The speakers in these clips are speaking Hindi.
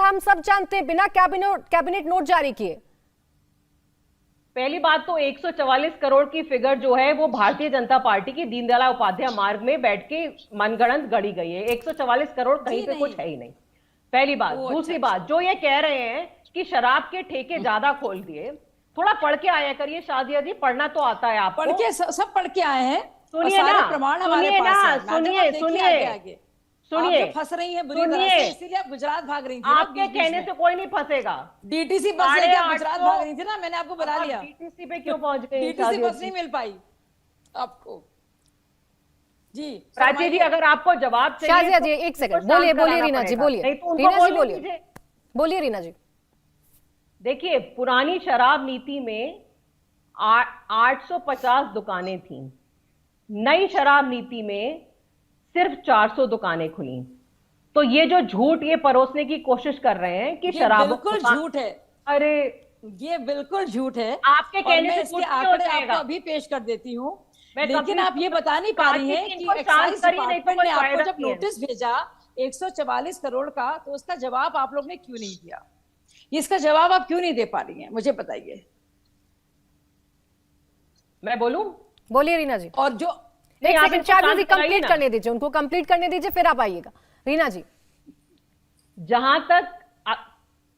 हम सब जानते हैं, बिना कैबिनेट नोट जारी किए। पहली बात तो 144 करोड़ की फिगर जो है वो भारतीय जनता पार्टी की दीनदयाल उपाध्याय मार्ग में बैठ के मनगढ़ंत गढ़ी गई है। 144 करोड़ कहीं पे कुछ है ही नहीं, पहली बात। दूसरी बात, जो ये कह रहे हैं कि शराब के ठेके ज्यादा खोल दिए, थोड़ा पढ़ के आया करिए शादिया जी, पढ़ना तो आता है आपको। पढ़ के सब पढ़ के आए हैं, सुनिए ना, प्रमाण हमारे पास है। सुनिए सुनिए, आप फंस रही हैं बुरी तरह से, इसीलिए आप गुजरात भाग रही थी। आपके कहने से कोई नहीं फंसेगा। डीटीसी बस लेके आप गुजरात भाग रही थी ना, मैंने आपको बता लिया। डीटीसी पे क्यों पहुंच गई? डीटीसी बस नहीं मिल पाई आपको। जी प्राची जी, अगर आपको जवाब चाहिए शाजिया जी एक सेकंड, बोलिए बोलिए रीना जी, बोलिए रीना जी, बोलिए बोलिए रीना जी। देखिए, पुरानी शराब नीति में 850 दुकानें थी, नई शराब नीति में सिर्फ 400 दुकानें खुली। तो ये जो झूठ ये परोसने की कोशिश कर रहे हैं कि शराब बिल्कुल झूठ है। अरे ये बिल्कुल झूठ है। आपके कहने से इसके आंकड़े आपको अभी पेश कर देती हूँ, लेकिन आप ये बता नहीं पा रही हैं कि एक्साइज डिपार्टमेंट ने आपको जब नोटिस भेजा 144 करोड़ का, तो उसका जवाब आप लोग ने क्यों नहीं दिया? इसका जवाब आप क्यों नहीं दे पा रही हैं, मुझे बताइए। मैं बोलूं? बोलिए रीना जी। और जो एक सेकंड, शाजिया जी कंप्लीट करने दीजिए, उनको कंप्लीट करने दीजिए, फिर आप आइएगा। रीना जी, जहां तक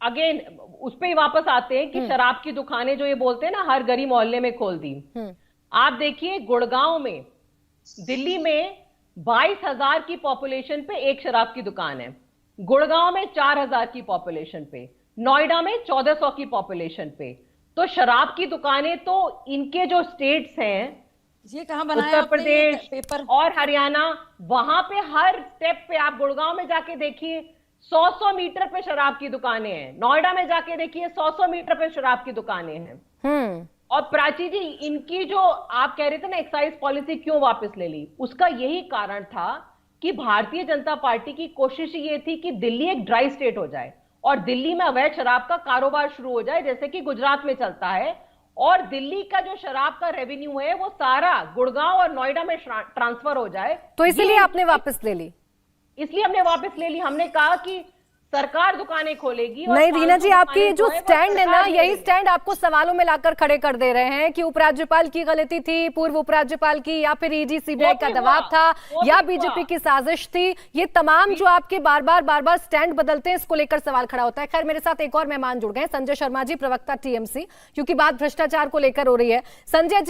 अगेन उस पे ही वापस आते हैं कि शराब की दुकानें जो ये बोलते हैं ना हर गली मोहल्ले में खोल दी। आप देखिए, गुड़गांव में, दिल्ली में 22,000 की पॉपुलेशन पे एक शराब की दुकान है, गुड़गांव में 4,000 की पॉपुलेशन पे, नोएडा में 1400 की पॉपुलेशन पे। तो शराब की दुकानें तो इनके जो स्टेट्स हैं, ये कहां बनाया उत्तर प्रदेश पेपर और हरियाणा, वहां पे हर स्टेप पे, आप गुड़गांव में जाके देखिए 100-100 मीटर पे शराब की दुकानें हैं, नोएडा में जाके देखिए 100-100 मीटर पे शराब की दुकानें हैं। और प्राची जी, इनकी जो आप कह रहे थे ना एक्साइज पॉलिसी क्यों वापस ले ली, उसका यही कारण था कि भारतीय जनता पार्टी की कोशिश ये थी कि दिल्ली एक ड्राई स्टेट हो जाए और दिल्ली में अवैध शराब का कारोबार शुरू हो जाए, जैसे कि गुजरात में चलता है। और दिल्ली का जो शराब का रेवेन्यू है वो सारा गुड़गांव और नोएडा में ट्रांसफर हो जाए। तो इसीलिए आपने वापस ले ली? इसलिए हमने वापस ले ली। हमने कहा कि सरकार दुकानें खोलेगी। नहीं रीना जी, आपकी जो स्टैंड है ना, यही स्टैंड आपको सवालों में लाकर खड़े कर दे रहे हैं कि उपराज्यपाल की गलती थी, पूर्व उपराज्यपाल की, या फिर ईडी सीबीआई का दबाव था, या बीजेपी की साजिश थी। ये तमाम जो आपके बार बार स्टैंड बदलते हैं, इसको लेकर सवाल खड़ा होता है। खैर, मेरे साथ एक और मेहमान जुड़ गए, संजय शर्मा जी, प्रवक्ता टीएमसी, क्योंकि बात भ्रष्टाचार को लेकर हो रही है। संजय जी,